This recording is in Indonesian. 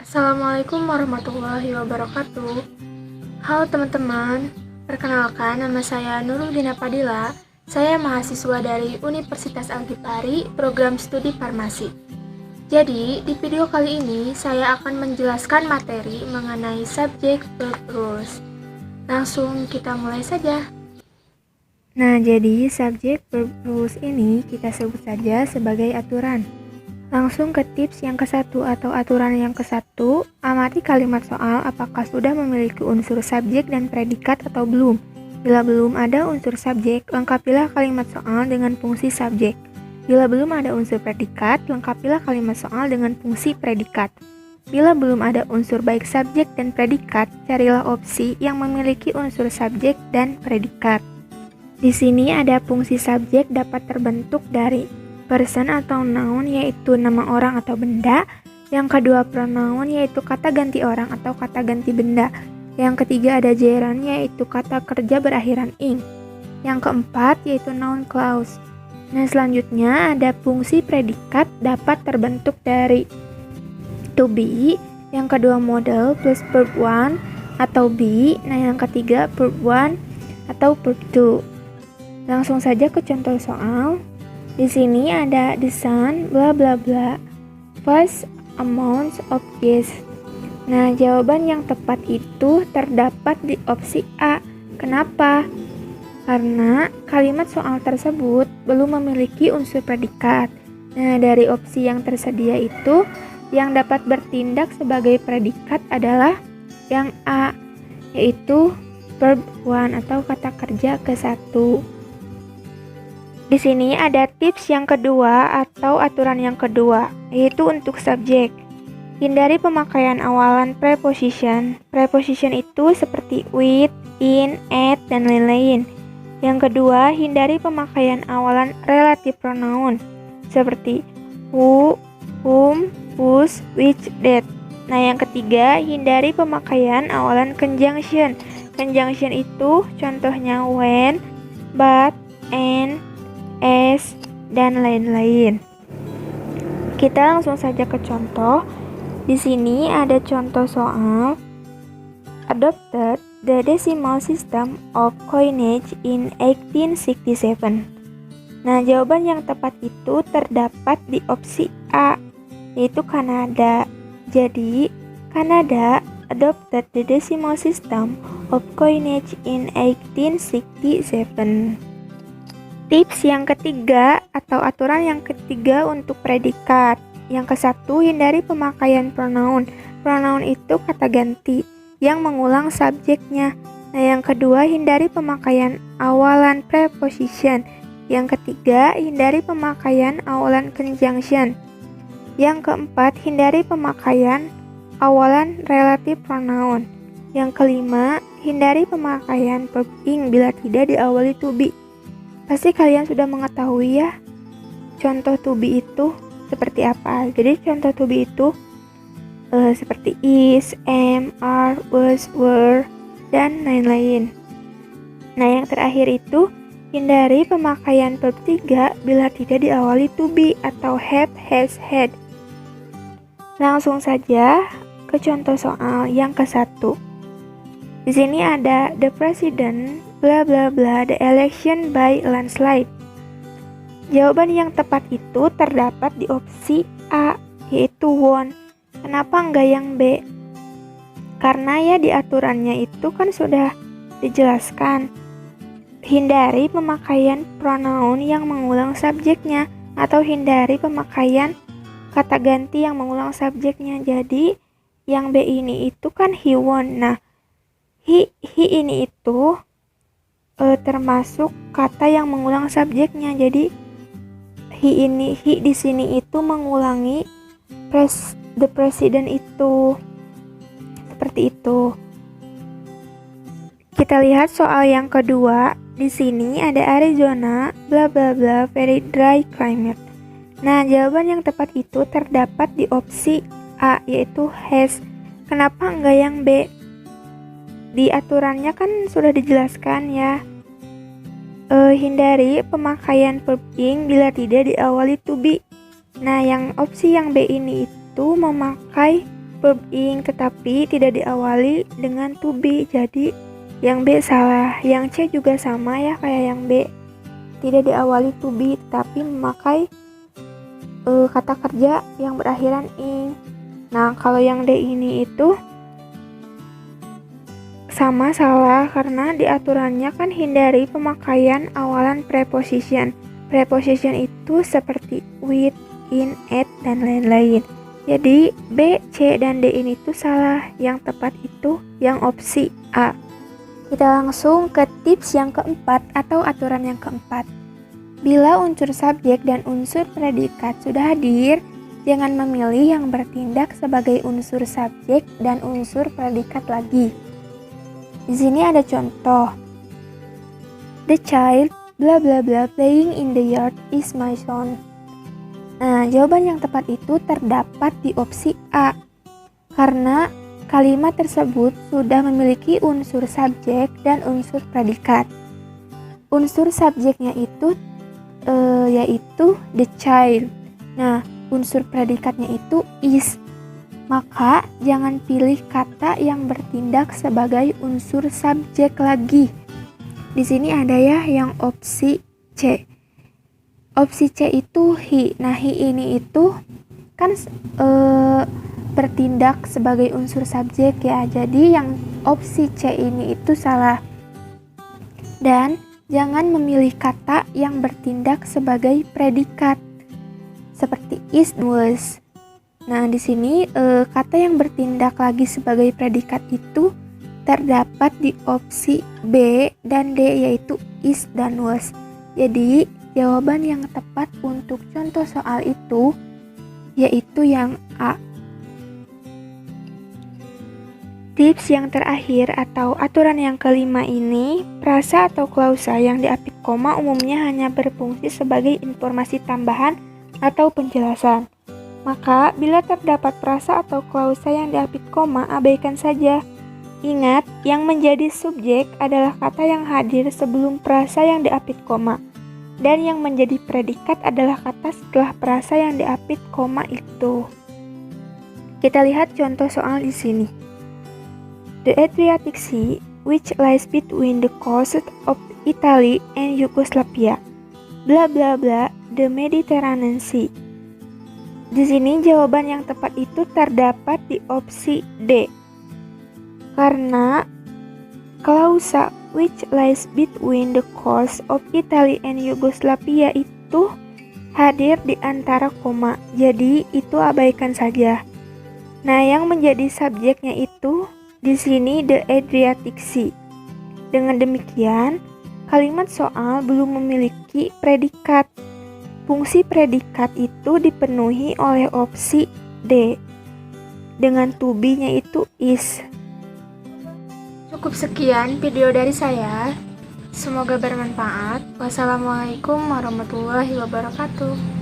Assalamualaikum warahmatullahi wabarakatuh. Halo teman-teman, perkenalkan nama saya Nurul Dina Padilla. Saya mahasiswa dari Universitas Al-Ghifari, program studi farmasi. Jadi, di video kali ini saya akan menjelaskan materi mengenai subject verb rules. Langsung kita mulai saja. Nah, jadi subject verb rules ini kita sebut saja sebagai aturan. Langsung ke tips yang ke-1 atau aturan yang ke-1, amati kalimat soal apakah sudah memiliki unsur subjek dan predikat atau belum. Bila belum ada unsur subjek, lengkapilah kalimat soal dengan fungsi subjek. Bila belum ada unsur predikat, lengkapilah kalimat soal dengan fungsi predikat. Bila belum ada unsur baik subjek dan predikat, carilah opsi yang memiliki unsur subjek dan predikat. Di sini ada fungsi subjek dapat terbentuk dari person atau noun yaitu nama orang atau benda. Yang kedua pronoun yaitu kata ganti orang atau kata ganti benda. Yang ketiga ada gerund yaitu kata kerja berakhiran ing. Yang keempat yaitu noun clause. Nah selanjutnya ada fungsi predikat dapat terbentuk dari to be. Yang kedua model plus verb one atau be. Nah yang ketiga verb one atau verb two. Langsung saja ke contoh soal. Di sini ada the sun bla bla bla vast amounts of gas. Nah, jawaban yang tepat itu terdapat di opsi A. Kenapa? Karena kalimat soal tersebut belum memiliki unsur predikat. Nah, dari opsi yang tersedia itu, yang dapat bertindak sebagai predikat adalah yang A, yaitu verb one atau kata kerja ke-1. Di sini ada tips yang kedua atau aturan yang kedua, yaitu untuk subjek. Hindari pemakaian awalan preposition. Preposition itu seperti with, in, at, dan lain-lain. Yang kedua, hindari pemakaian awalan relative pronoun, seperti who, whom, whose, which, that. Nah, yang ketiga, hindari pemakaian awalan conjunction. Conjunction itu contohnya when, but, and, as, dan lain-lain. Kita langsung saja ke contoh. Di sini ada contoh soal adopted the decimal system of coinage in 1867. Nah, jawaban yang tepat itu terdapat di opsi A, yaitu Kanada. Jadi, Kanada adopted the decimal system of coinage in 1867. Tips yang ketiga atau aturan yang ketiga untuk predikat. Yang ke-1, hindari pemakaian pronoun. Pronoun itu kata ganti yang mengulang subjeknya. Nah, yang kedua, hindari pemakaian awalan preposition. Yang ketiga, hindari pemakaian awalan conjunction. Yang keempat, hindari pemakaian awalan relative pronoun. Yang kelima, hindari pemakaian verb ing bila tidak diawali to be. Pasti kalian sudah mengetahui ya contoh to be itu seperti apa. Jadi contoh to be itu seperti is, am, are, was, were, dan lain-lain. Nah yang terakhir itu hindari pemakaian verb 3 bila tidak diawali to be atau have, has, had. Langsung saja ke contoh soal yang ke-1. Di sini ada the president bla bla bla the election by landslide. Jawaban yang tepat itu terdapat di opsi A, yaitu won. Kenapa enggak yang B? Karena ya di aturannya itu kan sudah dijelaskan. Hindari pemakaian pronoun yang mengulang subjeknya atau hindari pemakaian kata ganti yang mengulang subjeknya. Jadi yang B ini itu kan he won. Nah, he ini itu termasuk kata yang mengulang subjeknya. Jadi he di sini itu mengulangi the president itu. Seperti itu. Kita lihat soal yang kedua. Di sini ada Arizona bla bla bla very dry climate. Nah, jawaban yang tepat itu terdapat di opsi A, yaitu has. Kenapa enggak yang B? Di aturannya kan sudah dijelaskan ya. Hindari pemakaian verb ing bila tidak diawali to be. Nah, yang opsi yang B ini itu memakai verb ing tetapi tidak diawali dengan to be. Jadi yang B salah. Yang C juga sama ya kayak yang B. Tidak diawali to be tetapi memakai kata kerja yang berakhiran ing. Nah, kalau yang D ini itu sama salah karena di aturannya kan hindari pemakaian awalan preposition. Preposition itu seperti with, in, at, dan lain-lain. Jadi B, C, dan D ini tuh salah. Yang tepat itu yang opsi A. Kita langsung ke tips yang keempat atau aturan yang keempat. Bila unsur subjek dan unsur predikat sudah hadir, jangan memilih yang bertindak sebagai unsur subjek dan unsur predikat lagi. Di sini ada contoh. The child bla bla bla playing in the yard is my son. Nah, jawaban yang tepat itu terdapat di opsi A. Karena kalimat tersebut sudah memiliki unsur subjek dan unsur predikat. Unsur subjeknya itu yaitu the child. Nah, unsur predikatnya itu is. Maka jangan pilih kata yang bertindak sebagai unsur subjek lagi. Di sini ada ya yang opsi C. Opsi C itu he. Nah, he ini itu kan bertindak sebagai unsur subjek ya. Jadi yang opsi C ini itu salah. Dan jangan memilih kata yang bertindak sebagai predikat seperti is dan was. Nah, di sini kata yang bertindak lagi sebagai predikat itu terdapat di opsi B dan D yaitu is dan was. Jadi jawaban yang tepat untuk contoh soal itu yaitu yang A. Tips yang terakhir atau aturan yang kelima ini, frasa atau klausa yang diapit koma umumnya hanya berfungsi sebagai informasi tambahan atau penjelasan. Maka, bila terdapat frasa atau klausa yang diapit koma, abaikan saja. Ingat, yang menjadi subjek adalah kata yang hadir sebelum frasa yang diapit koma. Dan yang menjadi predikat adalah kata setelah frasa yang diapit koma itu. Kita lihat contoh soal di sini. The Adriatic Sea, which lies between the coasts of Italy and Yugoslavia, bla bla bla, the Mediterranean Sea. Di sini jawaban yang tepat itu terdapat di opsi D. Karena klausa which lies between the coast of Italy and Yugoslavia itu hadir di antara koma. Jadi itu abaikan saja. Nah, yang menjadi subjeknya itu di sini the Adriatic Sea. Dengan demikian, kalimat soal belum memiliki predikat. Fungsi predikat itu dipenuhi oleh opsi D. Dengan to be-nya itu is. Cukup sekian video dari saya. Semoga bermanfaat. Wassalamualaikum warahmatullahi wabarakatuh.